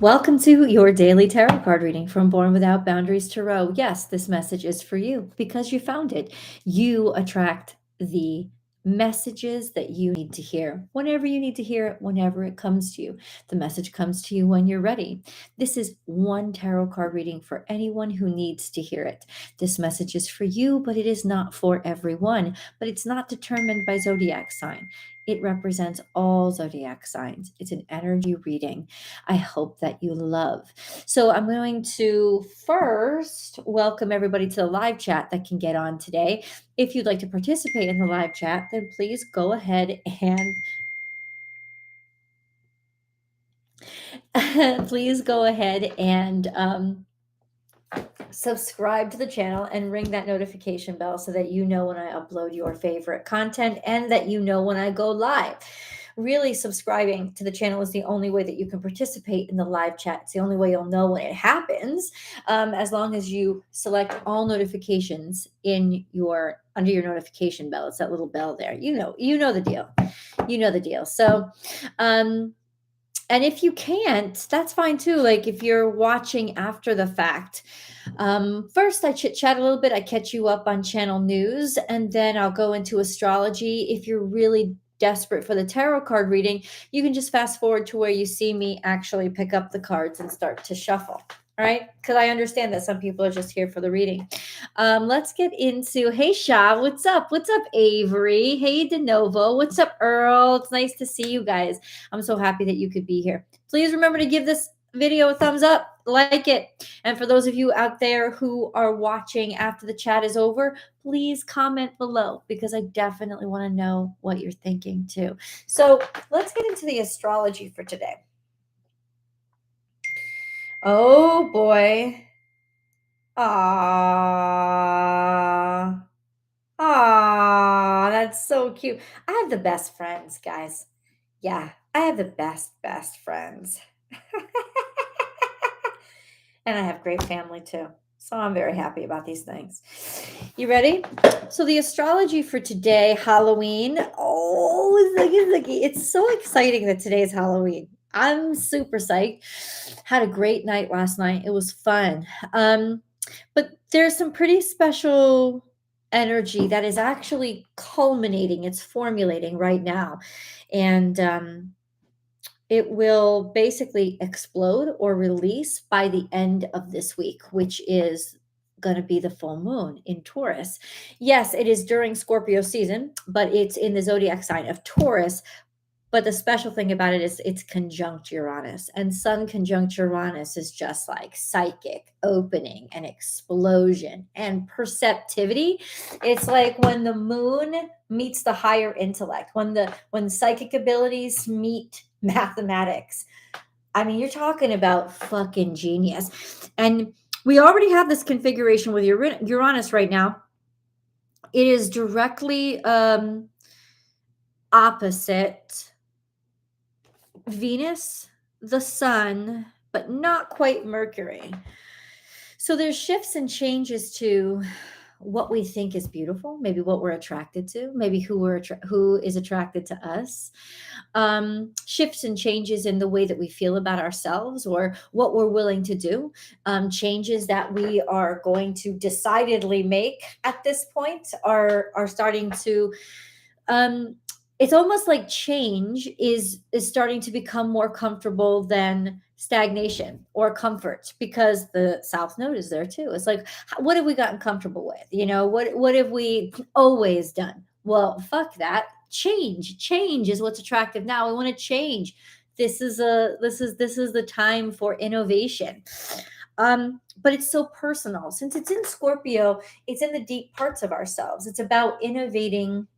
Welcome to your daily tarot card reading from Born Without Boundaries Tarot. Yes, this message is for you because you found it. You attract the messages that you need to hear whenever you need to hear it, whenever it comes to you. The message comes to you when you're ready. This is one tarot card reading for anyone who needs to hear it. This message is for you, but it is not for everyone. But it's not determined by zodiac sign. It represents all zodiac signs. It's an energy reading. I hope that you love. So I'm going to first welcome everybody to the live chat that can get on today. If you'd like to participate in the live chat, then please go ahead and subscribe to the channel and ring that notification bell so that you know when I upload your favorite content and that you know when I go live. Really, subscribing to the channel is the only way that you can participate in the live chat. It's the only way you'll know when it happens, as long as you select all notifications in your under your notification bell. It's that little bell there. You know the deal. You know the deal. So, and if you can't, that's fine too. Like if you're watching after the fact, first I chit chat a little bit. I catch you up on channel news, and then I'll go into astrology. If you're really desperate for the tarot card reading, you can just fast forward to where you see me actually pick up the cards and start to shuffle. All right, because I understand that some people are just here for the reading. Let's get into, hey Sha, what's up? What's up, Avery? Hey DeNovo, what's up, Earl? It's nice to see you guys. I'm so happy that you could be here. Please remember to give this video a thumbs up, like it. And for those of you out there who are watching after the chat is over, please comment below because I definitely want to know what you're thinking too. So let's get into the astrology for today. Oh boy. Ah, that's so cute. I have the best friends, guys. Yeah, I have the best friends. And I have great family too. So I'm very happy about these things. You ready? So the astrology for today, Halloween. Oh, ziggy. It's so exciting that today's Halloween. I'm super psyched. Had a great night last night. It was fun. But there's some pretty special energy that is actually culminating. It's formulating right now. And it will basically explode or release by the end of this week, which is going to be the full moon in Taurus. Yes, it is during Scorpio season, but it's in the zodiac sign of Taurus. But the special thing about it is it's conjunct Uranus, and Sun conjunct Uranus is just like psychic opening and explosion and perceptivity. It's like when the moon meets the higher intellect, when psychic abilities meet mathematics. I mean, you're talking about fucking genius. And we already have this configuration with Uranus right now. It is directly opposite Venus, the sun, but not quite Mercury. So there's shifts and changes to what we think is beautiful, maybe what we're attracted to, maybe who is attracted to us. Shifts and changes in the way that we feel about ourselves or what we're willing to do. Changes that we are going to decidedly make at this point are starting to it's almost like change is starting to become more comfortable than stagnation or comfort because the south node is there too. It's like, what have we gotten comfortable with? What have we always done? Well, fuck that. Change is what's attractive now. We want to change. This is the time for innovation. But it's so personal. Since it's in Scorpio, it's in the deep parts of ourselves. It's about innovating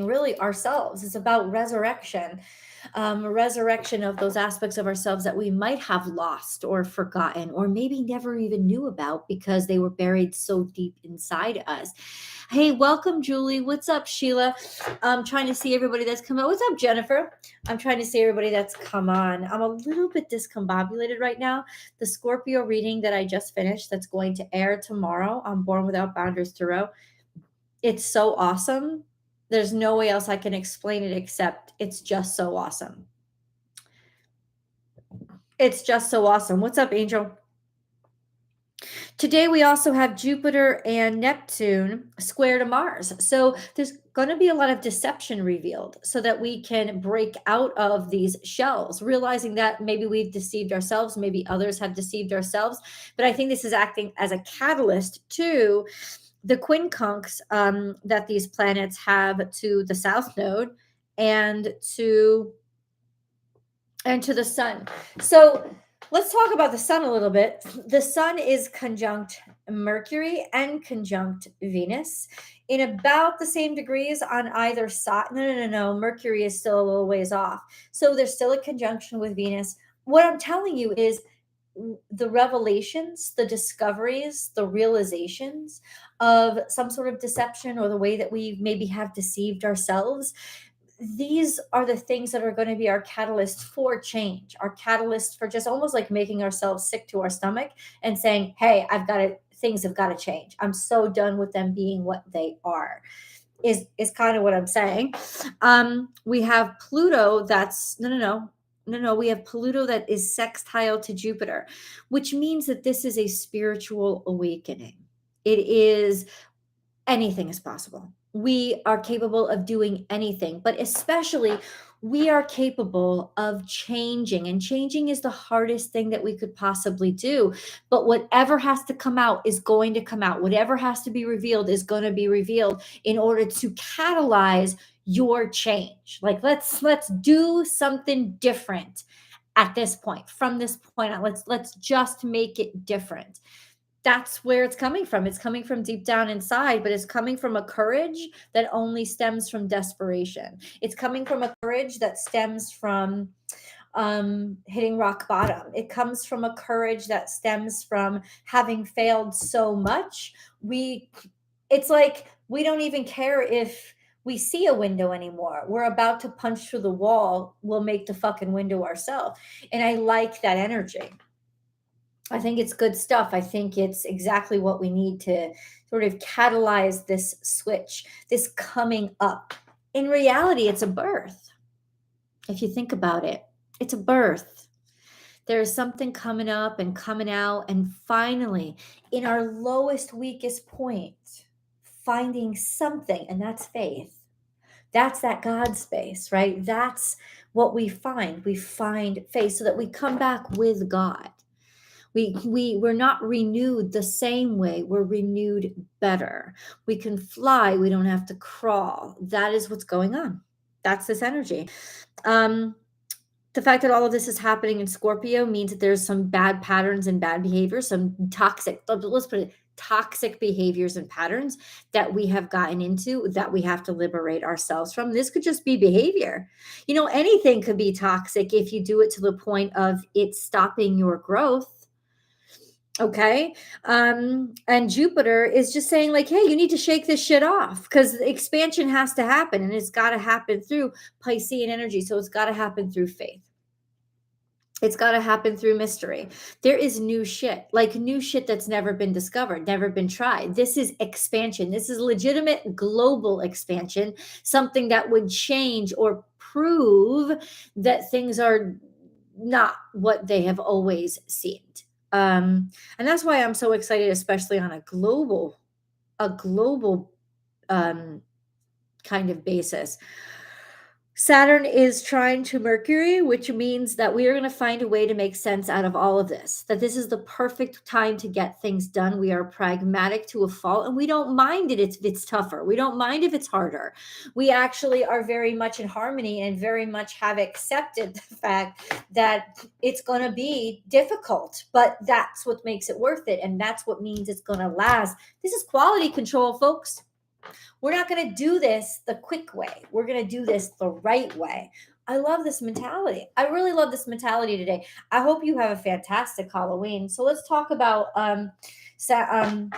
really ourselves. It's about resurrection of those aspects of ourselves that we might have lost or forgotten or maybe never even knew about because they were buried so deep inside us. Hey, welcome, Julie. What's up, Sheila? I'm trying to see everybody that's come on. What's up, Jennifer? I'm trying to see everybody that's come on. I'm a little bit discombobulated right now. The Scorpio reading that I just finished that's going to air tomorrow on Born Without Boundaries Tarot, it's so awesome. There's no way else I can explain it except it's just so awesome. It's just so awesome. What's up, Angel? Today, we also have Jupiter and Neptune square to Mars. So there's going to be a lot of deception revealed so that we can break out of these shells, realizing that maybe we've deceived ourselves, maybe others have deceived ourselves. But I think this is acting as a catalyst to the quincunx that these planets have to the South Node and to the sun. So let's talk about the sun a little bit. The sun is conjunct Mercury and conjunct Venus in about the same degrees on either side. No. Mercury is still a little ways off. So there's still a conjunction with Venus. What I'm telling you is the revelations, the discoveries, the realizations of some sort of deception or the way that we maybe have deceived ourselves, these are the things that are going to be our catalyst for change, our catalyst for just almost like making ourselves sick to our stomach and saying, hey, things have got to change. I'm so done with them being what they are, is kind of what I'm saying. We have Pluto that's no, we have Pluto that is sextile to Jupiter, which means that this is a spiritual awakening. It is anything is possible. We are capable of doing anything, but especially we are capable of changing. And changing is the hardest thing that we could possibly do. But whatever has to come out is going to come out. Whatever has to be revealed is going to be revealed in order to catalyze your change. Like let's do something different at this point. From this point on, let's just make it different. That's where it's coming from. It's coming from deep down inside, but it's coming from a courage that only stems from desperation. It's coming from a courage that stems from hitting rock bottom. It comes from a courage that stems from having failed so much. It's like we don't even care if we see a window anymore. We're about to punch through the wall. We'll make the fucking window ourselves. And I like that energy. I think it's good stuff. I think it's exactly what we need to sort of catalyze this switch, this coming up. In reality, it's a birth. If you think about it, it's a birth. There's something coming up and coming out, and finally, in our lowest, weakest point, finding something, and that's faith. That's that God space, right? That's what we find. We find faith so that we come back with God. We're not renewed the same way. We're renewed better. We can fly. We don't have to crawl. That is what's going on. That's this energy. The fact that all of this is happening in Scorpio means that there's some bad patterns and bad behaviors, some toxic, let's put it, toxic behaviors and patterns that we have gotten into that we have to liberate ourselves from. This could just be behavior. Anything could be toxic if you do it to the point of it stopping your growth. Okay. And Jupiter is just saying, like, hey, you need to shake this shit off because expansion has to happen, and it's got to happen through Piscean energy. So it's got to happen through faith. It's got to happen through mystery. There is new shit that's never been discovered, never been tried. This is expansion. This is legitimate global expansion, something that would change or prove that things are not what they have always seemed. And that's why I'm so excited, especially on a global kind of basis. Saturn is trine to Mercury, which means that we are going to find a way to make sense out of all of this, that this is the perfect time to get things done. We are pragmatic to a fault, and we don't mind it if it's tougher. We don't mind if it's harder. We actually are very much in harmony and very much have accepted the fact that it's going to be difficult, but that's what makes it worth it. And that's what means it's going to last. This is quality control, folks. We're not going to do this the quick way. We're going to do this the right way. I love this mentality. I really love this mentality today. I hope you have a fantastic Halloween. So let's talk about Samhain.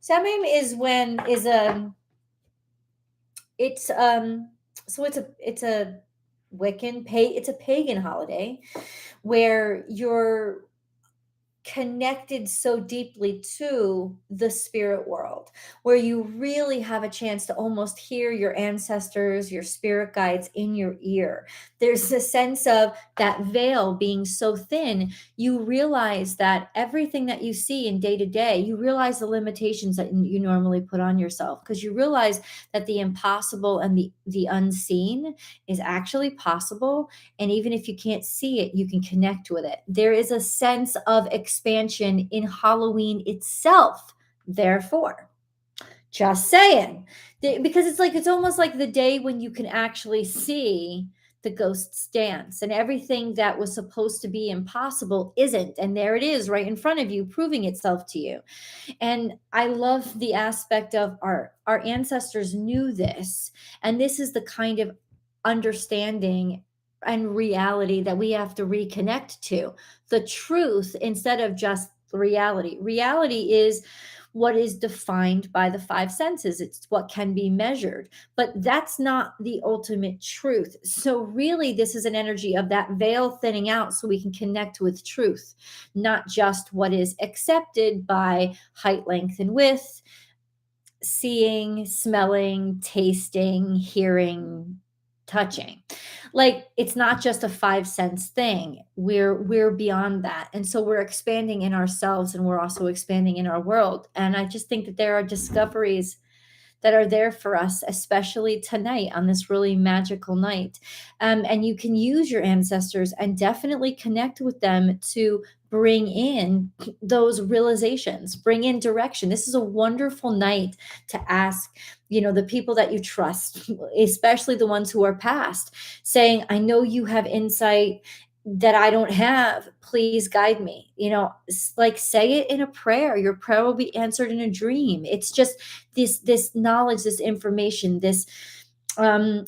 Samhain is it's a Wiccan it's a pagan holiday where you're connected so deeply to the spirit world, where you really have a chance to almost hear your ancestors, your spirit guides in your ear. There's a sense of that veil being so thin, you realize that everything that you see in day to day, you realize the limitations that you normally put on yourself, because you realize that the impossible and the unseen is actually possible, and even if you can't see it, you can connect with it. There is a sense of expansion in Halloween itself. Therefore, just saying. Because it's almost like the day when you can actually see the ghosts dance, and everything that was supposed to be impossible isn't. And there it is right in front of you, proving itself to you. And I love the aspect of our ancestors knew this, and this is the kind of understanding and reality that we have to reconnect to. The truth instead of just reality. Reality is what is defined by the five senses. It's what can be measured, but that's not the ultimate truth. So really, this is an energy of that veil thinning out so we can connect with truth, not just what is accepted by height, length, and width, seeing, smelling, tasting, hearing, touching. Like, it's not just a five sense thing. We're beyond that. And so we're expanding in ourselves, and we're also expanding in our world. And I just think that there are discoveries that are there for us, especially tonight on this really magical night. And you can use your ancestors and definitely connect with them to bring in those realizations, bring in direction. This is a wonderful night to ask, the people that you trust, especially the ones who are past, saying, I know you have insight that I don't have. Please guide me. Like, say it in a prayer. Your prayer will be answered in a dream. It's just this knowledge, this information, this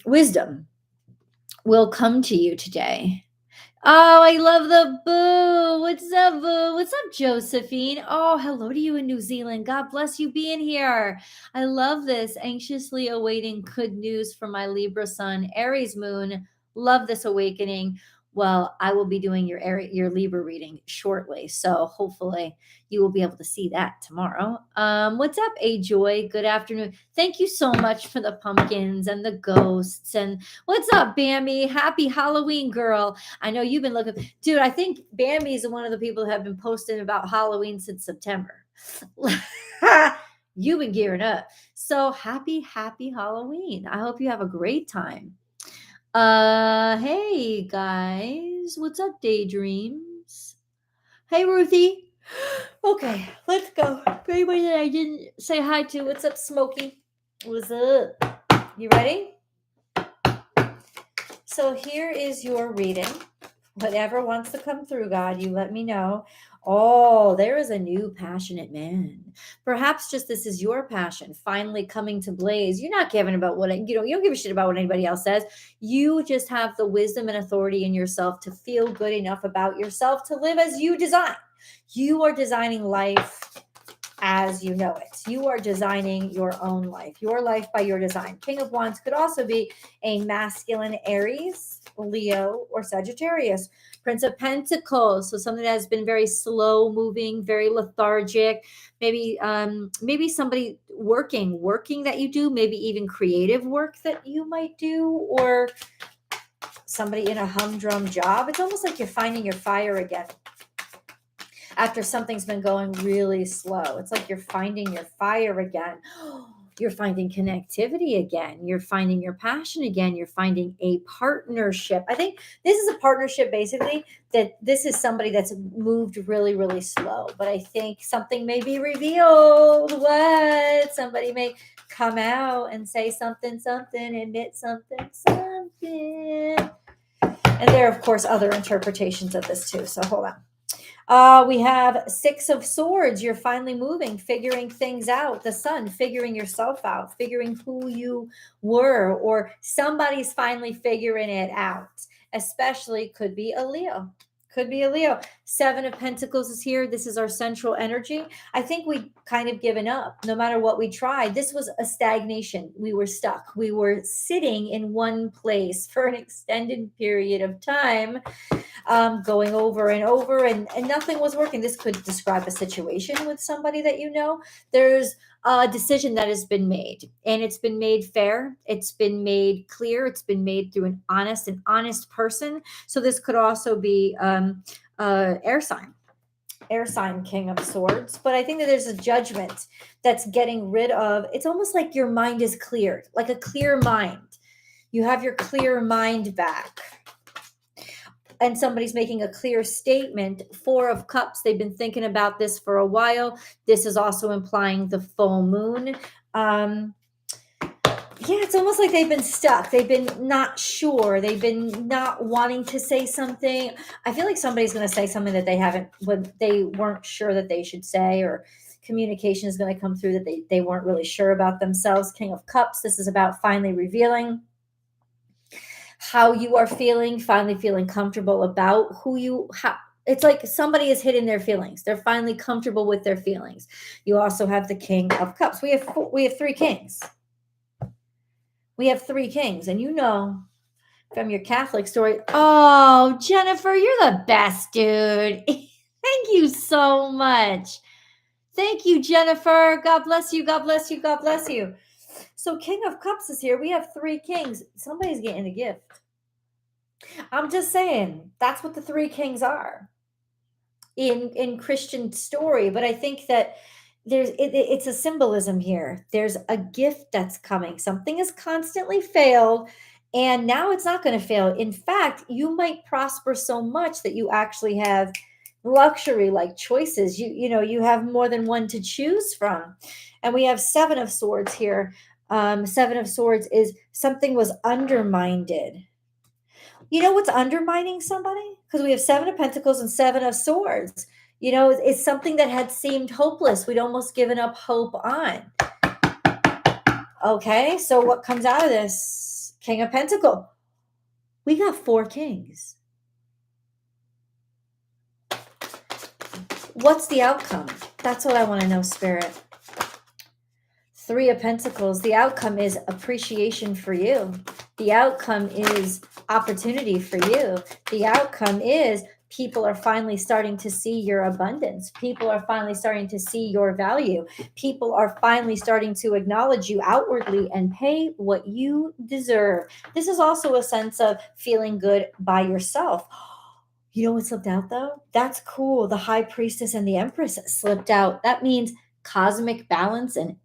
wisdom will come to you today. Oh, I love the boo. What's up, boo? What's up, Josephine? Oh, hello to you in New Zealand. God bless you being here. I love this. Anxiously awaiting good news from my Libra sun, Aries moon. Love this awakening. Well, I will be doing your Libra reading shortly, so hopefully you will be able to see that tomorrow. What's up, A Joy? Good afternoon. Thank you so much for the pumpkins and the ghosts. And what's up, Bambi? Happy Halloween, girl. I know you've been looking, dude. I think Bambi is one of the people who have been posting about Halloween since September. You've been gearing up. So happy Halloween. I hope you have a great time. Hey guys, what's up, daydreams? Hey, Ruthie. Okay, let's go. For anybody that I didn't say hi to, what's up, Smokey? What's up? You ready? So here is your reading. Whatever wants to come through, God, you let me know. Oh, there is a new passionate man. Perhaps just this is your passion finally coming to blaze. You're not giving about what you don't give a shit about what anybody else says. You just have the wisdom and authority in yourself to feel good enough about yourself to live as you design. You are designing life as you know it. You are designing your own life, your life by your design. King of Wands could also be a masculine Aries, Leo, or Sagittarius. Prince of Pentacles, so something that has been very slow moving, very lethargic. Maybe somebody working that you do, maybe even creative work that you might do, or somebody in a humdrum job. It's almost like you're finding your fire again after something's been going really slow. It's like you're finding your fire again. You're finding connectivity again. You're finding your passion again. You're finding a partnership. I think this is a partnership, basically, that this is somebody that's moved really, really slow. But I think something may be revealed. What? Somebody may come out and say something, admit something. And there are, of course, other interpretations of this too. So hold on. We have Six of Swords. You're finally moving, figuring things out. The Sun, figuring yourself out, figuring who you were, or somebody's finally figuring it out. Especially could be a Leo. Could be a Leo. Seven of Pentacles is here. This is our central energy. I think we kind of given up no matter what we tried. This was a stagnation. We were stuck. We were sitting in one place for an extended period of time, going over and over, and nothing was working. This could describe a situation with somebody that you know. There's a decision that has been made, and it's been made fair. It's been made clear. It's been made through an honest person. So this could also be air sign King of Swords. But I think that there's a judgment that's getting rid of. It's almost like your mind is cleared, like a clear mind. You have your clear mind back, and somebody's making a clear statement. Four of Cups, they've been thinking about this for a while. This is also implying the full moon. Yeah, it's almost like they've been stuck. They've been not sure. They've been not wanting to say something. I feel like somebody's going to say something that they weren't sure that they should say, or communication is going to come through that they weren't really sure about themselves. King of Cups, this is about finally revealing how you are feeling, finally feeling comfortable about it's like somebody is hidden their feelings. They're finally comfortable with their feelings. You also have the King of Cups. We have three kings. We have three kings, and from your Catholic story, oh, Jennifer, you're the best, dude. Thank you so much. Thank you, Jennifer. God bless you. God bless you. God bless you. So King of Cups is here. We have three kings. Somebody's getting a gift. I'm just saying, that's what the three kings are in Christian story. But I think that it's a symbolism here. There's a gift that's coming. Something has constantly failed, and now it's not going to fail. In fact, you might prosper so much that you actually have luxury like choices. You have more than one to choose from. And we have Seven of Swords here. Seven of Swords is something was undermined. You know what's undermining somebody? Because we have Seven of Pentacles and Seven of Swords. It's something that had seemed hopeless. We'd almost given up hope on. Okay, so what comes out of this? King of Pentacles. We got four kings. What's the outcome? That's what I want to know, Spirit. Three of Pentacles. The outcome is appreciation for you. The outcome is opportunity for you. The outcome is people are finally starting to see your abundance. People are finally starting to see your value. People are finally starting to acknowledge you outwardly and pay what you deserve. This is also a sense of feeling good by yourself. You know what slipped out, though? That's cool. The High Priestess and the Empress slipped out. That means cosmic balance and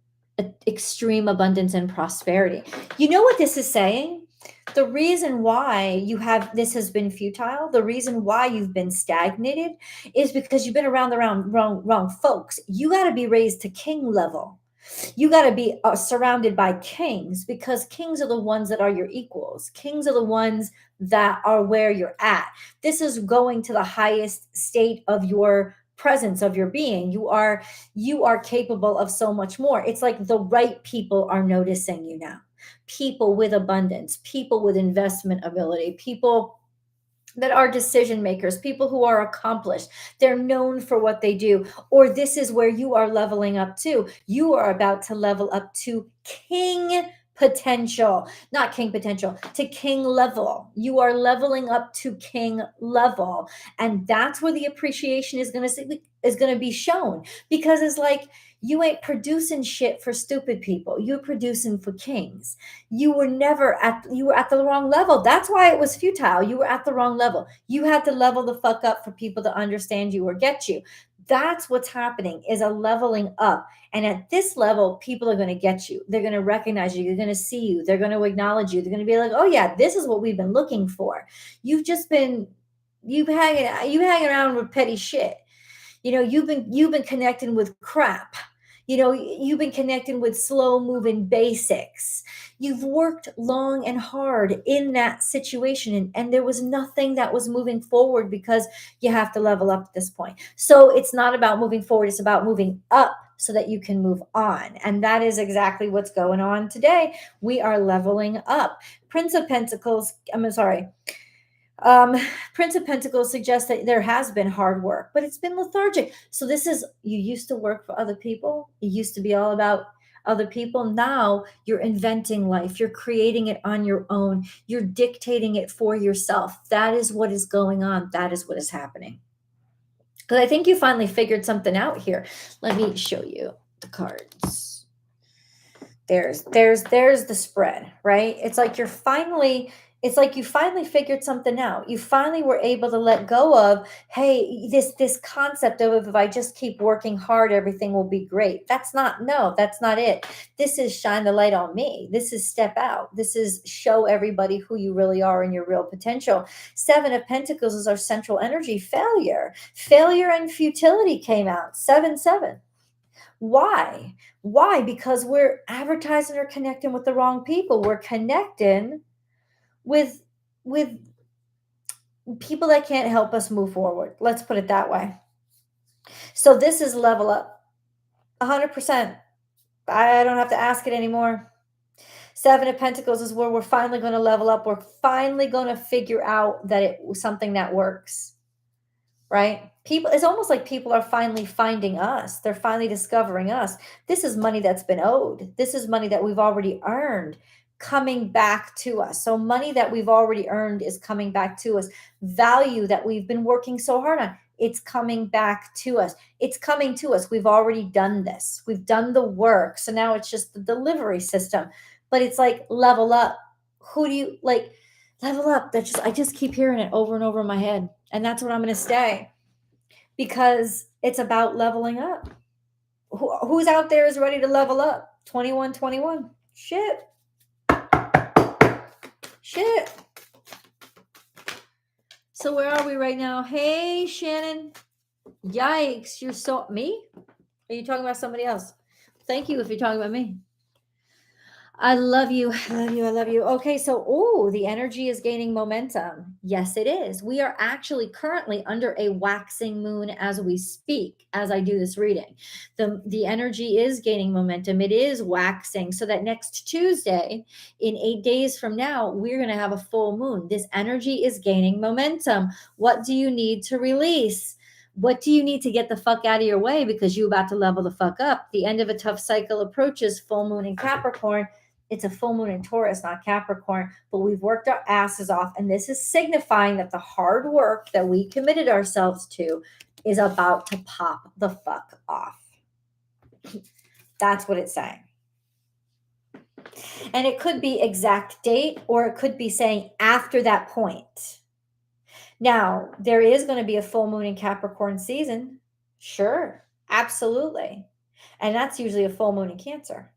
extreme abundance and prosperity. You know what this is saying? The reason why this has been futile, the reason why you've been stagnated is because you've been around the wrong folks. You got to be raised to king level. You got to be surrounded by kings, because kings are the ones that are your equals. Kings are the ones that are where you're at. This is going to the highest state of your presence, of your being. You are capable of so much more. It's like the right people are noticing you now. People with abundance, people with investment ability, people that are decision makers, people who are accomplished. They're known for what they do. Or this is where you are leveling up to. You are about to level up to king potential, not king potential, to king level. You are leveling up to king level. And that's where the appreciation is going to be shown, because it's like, you ain't producing shit for stupid people. You're producing for kings. You were at the wrong level. That's why it was futile. You were at the wrong level. You had to level the fuck up for people to understand you or get you. That's what's happening, is a leveling up. And at this level, people are going to get you. They're going to recognize you. They're going to see you. They're going to acknowledge you. They're going to be like, oh yeah, this is what we've been looking for. You hanging around with petty shit. You've been connecting with crap. You've been connecting with slow moving basics. You've worked long and hard in that situation, and there was nothing that was moving forward, because you have to level up at this point. So it's not about moving forward. It's about moving up so that you can move on. And that is exactly what's going on today. We are leveling up. Prince of Pentacles. Um, Prince of Pentacles suggests that there has been hard work, but it's been lethargic. So this is, you used to work for other people. It used to be all about other people. Now you're inventing life. You're creating it on your own. You're dictating it for yourself. That is what is going on. That is what is happening. Because I think you finally figured something out here. Let me show you the cards. There's the spread, right? It's like you finally figured something out. You finally were able to let go of, hey, this concept of if I just keep working hard, everything will be great. That's not it. This is shine the light on me. This is step out. This is show everybody who you really are and your real potential. Seven of Pentacles is our central energy. Failure and futility came out. 7-7. Why? Why? Because we're advertising or connecting with the wrong people. We're connecting with with people that can't help us move forward. Let's put it that way. So this is level up. 100%. I don't have to ask it anymore. Seven of Pentacles is where we're finally going to level up. We're finally going to figure out that it was something that works. Right? People, it's almost like people are finally finding us. They're finally discovering us. This is money that's been owed. This is money that we've already earned coming back to us. So money that we've already earned is coming back to us. Value that we've been working so hard on, it's coming back to us. It's coming to us. We've already done this. We've done the work. So now it's just the delivery system. But it's like level up. Who do you like? Level up. I just keep hearing it over and over in my head. And that's what I'm going to say, because it's about leveling up. Who's out there is ready to level up? 2121. Shit. So where are we right now? Hey, Shannon. Yikes. You're so, me? Are you talking about somebody else? Thank you if you're talking about me. I love you. I love you. I love you. Okay. So, the energy is gaining momentum. Yes, it is. We are actually currently under a waxing moon as we speak, as I do this reading. The energy is gaining momentum. It is waxing. So that next Tuesday, in 8 days from now, we're going to have a full moon. This energy is gaining momentum. What do you need to release? What do you need to get the fuck out of your way because you're about to level the fuck up? The end of a tough cycle approaches. Full moon in Capricorn. It's a full moon in Taurus, not Capricorn, but we've worked our asses off. And this is signifying that the hard work that we committed ourselves to is about to pop the fuck off. That's what it's saying. And it could be exact date, or it could be saying after that point. Now, there is going to be a full moon in Capricorn season. Sure, absolutely. And that's usually a full moon in Cancer.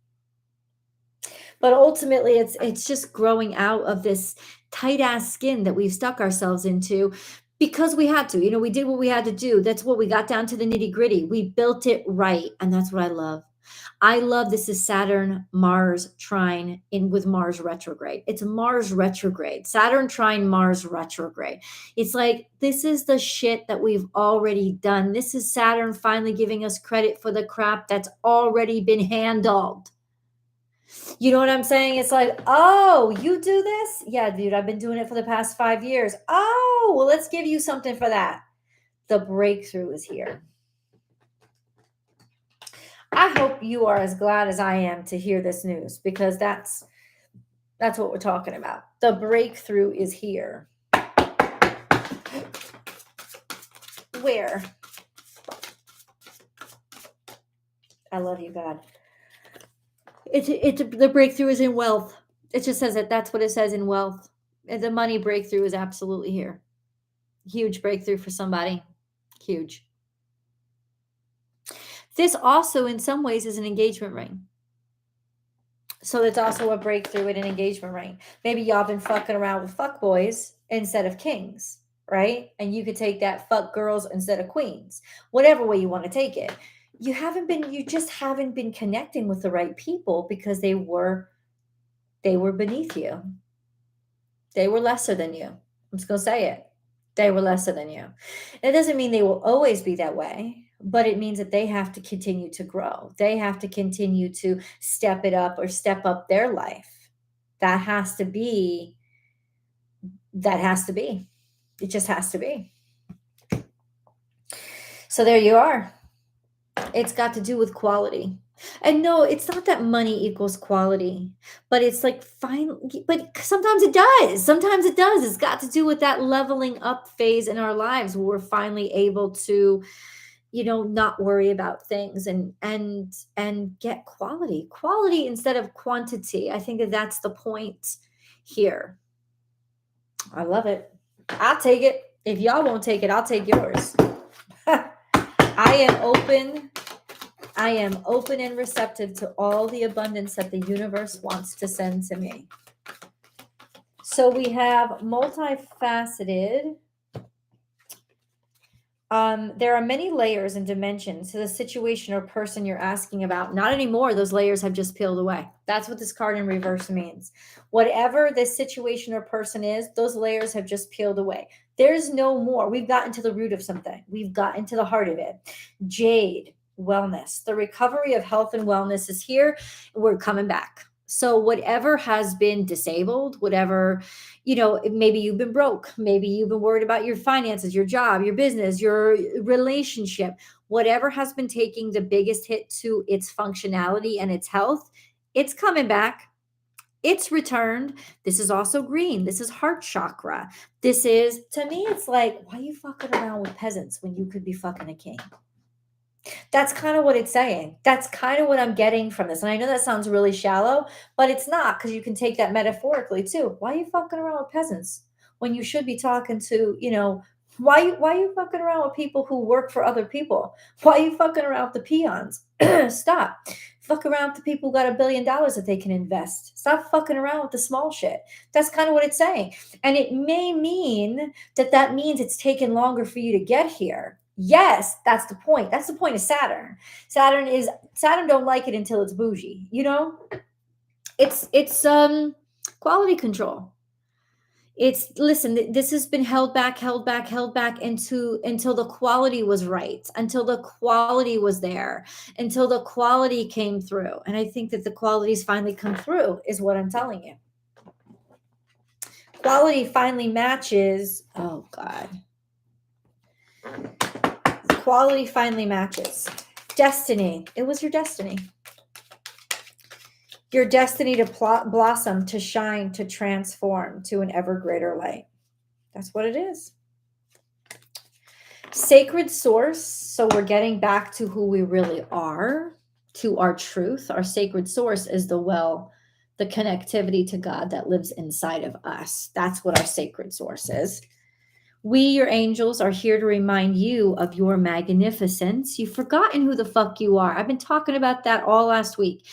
But ultimately, it's just growing out of this tight ass skin that we've stuck ourselves into because we had to. We did what we had to do. That's what we got down to the nitty gritty. We built it right, and that's what I love. I love this is Saturn Mars trine in with Mars retrograde. It's Mars retrograde. Saturn trine Mars retrograde. It's like this is the shit that we've already done. This is Saturn finally giving us credit for the crap that's already been handled. You know what I'm saying? It's like, oh, you do this? Yeah, dude, I've been doing it for the past 5 years. Oh, well, let's give you something for that. The breakthrough is here. I hope you are as glad as I am to hear this news, because that's what we're talking about. The breakthrough is here. Where? I love you, God. The breakthrough is in wealth. It just says that that's what it says in wealth. The money breakthrough is absolutely here. Huge breakthrough for somebody. Huge. This also, in some ways, is an engagement ring. So it's also a breakthrough in an engagement ring. Maybe y'all been fucking around with fuck boys instead of kings, right? And you could take that fuck girls instead of queens. Whatever way you want to take it. You just haven't been connecting with the right people because they were beneath you. They were lesser than you. I'm just going to say it. They were lesser than you. It doesn't mean they will always be that way, but it means that they have to continue to grow. They have to continue to step it up or step up their life. That has to be. It just has to be. So there you are. It's got to do with quality. And no, it's not that money equals quality, but it's like fine, but sometimes it does. Sometimes it does. It's got to do with that leveling up phase in our lives where we're finally able to, not worry about things and get quality instead of quantity. I think that that's the point here. I love it. I'll take it. If y'all won't take it, I'll take yours. I am open and receptive to all the abundance that the universe wants to send to me. So we have multifaceted. There are many layers and dimensions to the situation or person you're asking about. Not anymore. Those layers have just peeled away. That's what this card in reverse means. Whatever this situation or person is, those layers have just peeled away. There's no more. We've gotten to the root of something. We've gotten to the heart of it. Jade, wellness. The recovery of health and wellness is here. We're coming back. So whatever has been disabled, whatever, maybe you've been broke, maybe you've been worried about your finances, your job, your business, your relationship, whatever has been taking the biggest hit to its functionality and its health, it's coming back. It's returned. This is also green. This is heart chakra. This is, to me, it's like, why are you fucking around with peasants when you could be fucking a king? That's kind of what it's saying. That's kind of what I'm getting from this. And I know that sounds really shallow, but it's not, because you can take that metaphorically too. Why are you fucking around with peasants when you should be talking to, why are you fucking around with people who work for other people? Why are you fucking around with the peons? Stop. Fuck around with the people who got $1 billion that they can invest. Stop fucking around with the small shit. That's kind of what it's saying. And it may mean that means it's taken longer for you to get here. Yes, that's the point. That's the point of Saturn. Saturn don't like it until it's bougie, It's quality control. Listen, this has been held back until the quality was right, until the quality was there, until the quality came through. And I think that the qualities finally come through is what I'm telling you. Quality finally matches. Oh God. Quality finally matches. Destiny. It was your destiny. Your destiny to blossom, to shine, to transform to an ever greater light. That's what it is. Sacred source. So we're getting back to who we really are, to our truth. Our sacred source is the connectivity to God that lives inside of us. That's what our sacred source is. We, your angels, are here to remind you of your magnificence. You've forgotten who the fuck you are. I've been talking about that all last week.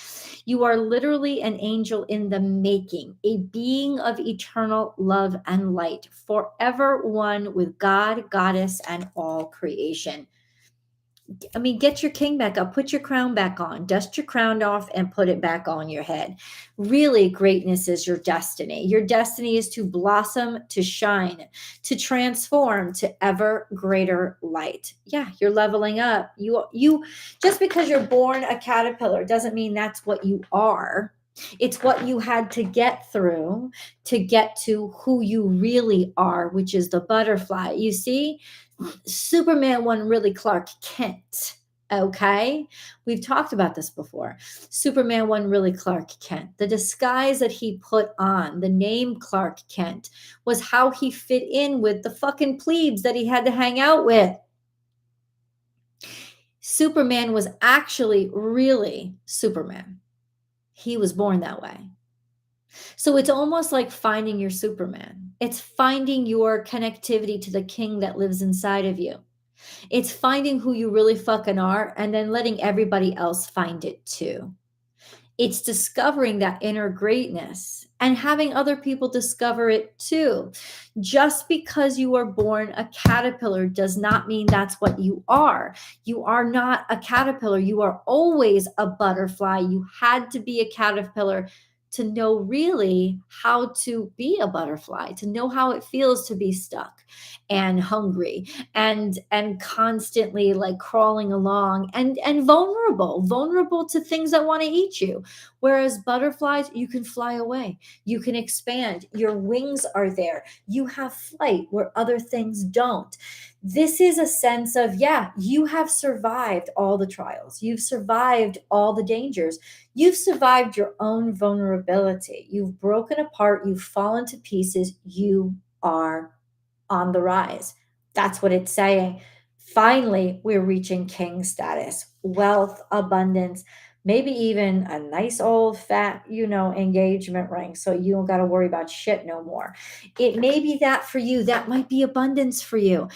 You are literally an angel in the making, a being of eternal love and light, forever one with God, Goddess, and all creation. I mean, get your king back up, put your crown back on, dust your crown off and put it back on your head. Really, greatness is your destiny. Your destiny is to blossom, to shine, to transform to ever greater light. Yeah, you're leveling up. You just because you're born a caterpillar doesn't mean that's what you are. It's what you had to get through to get to who you really are, which is the butterfly. You see, Superman wasn't really Clark Kent. Okay. We've talked about this before. Superman wasn't really Clark Kent. The disguise that he put on, the name Clark Kent, was how he fit in with the fucking plebes that he had to hang out with. Superman was actually really Superman. He was born that way. So it's almost like finding your Superman. It's finding your connectivity to the king that lives inside of you. It's finding who you really fucking are and then letting everybody else find it too. It's discovering that inner greatness and having other people discover it too. Just because you were born a caterpillar does not mean that's what you are. You are not a caterpillar. You are always a butterfly. You had to be a caterpillar to know really how to be a butterfly, to know how it feels to be stuck and hungry and constantly like crawling along and vulnerable to things that want to eat you. Whereas butterflies, you can fly away, you can expand, your wings are there, you have flight where other things don't. This is a sense of, yeah, you have survived all the trials, you've survived all the dangers, you've survived your own vulnerability, you've broken apart, you've fallen to pieces, you are on the rise. That's what it's saying. Finally, we're reaching king status, wealth, abundance, maybe even a nice old fat, engagement ring. So you don't got to worry about shit no more. It may be that for you. That might be abundance for you.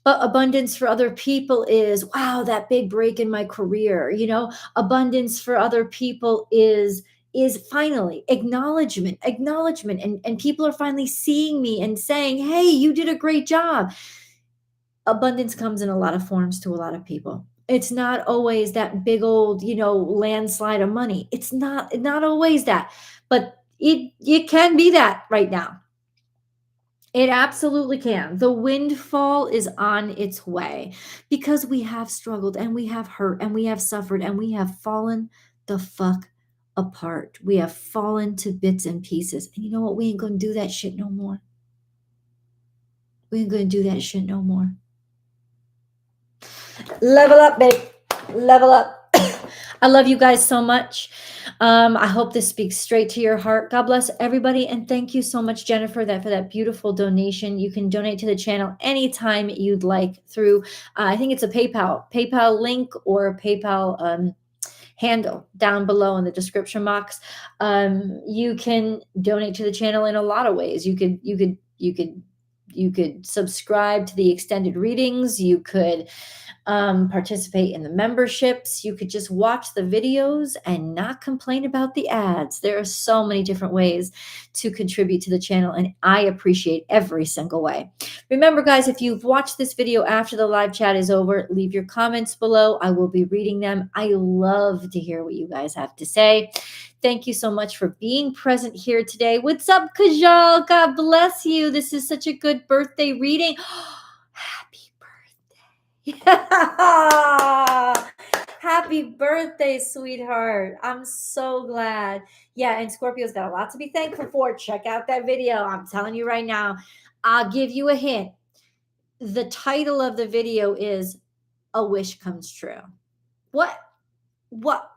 But abundance for other people is, wow, that big break in my career. Abundance for other people is finally acknowledgement, and people are finally seeing me and saying, hey, you did a great job. Abundance comes in a lot of forms to a lot of people. It's not always that big old, landslide of money. It's not always that, but it can be that right now. It absolutely can. The windfall is on its way because we have struggled and we have hurt and we have suffered and we have fallen the fuck apart. We have fallen to bits and pieces. And you know what? We ain't going to do that shit no more. We ain't going to do that shit no more. Level up, babe. Level up. I love you guys so much. I hope this speaks straight to your heart. God bless everybody. And thank you so much, Jennifer, for that beautiful donation. You can donate to the channel anytime you'd like through, I think it's a PayPal link or a PayPal handle down below in the description box. You can donate to the channel in a lot of ways. You could subscribe to the extended readings. You could participate in the memberships. You could just watch the videos and not complain about the ads. There are so many different ways to contribute to the channel, and I appreciate every single way. Remember, guys, if you've watched this video after the live chat is over, leave your comments below. I will be reading them. I love to hear what you guys have to say. Thank you so much for being present here today. What's up, Kajal? God bless you. This is such a good birthday reading. Happy Happy birthday, sweetheart. I'm so glad. Yeah, and Scorpio's got a lot to be thankful for. Check out that video. I'm telling you right now. I'll give you a hint. The title of the video is A Wish Comes True. What?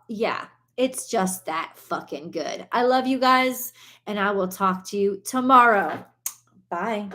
Yeah, it's just that fucking good. I love you guys, and I will talk to you tomorrow. Bye.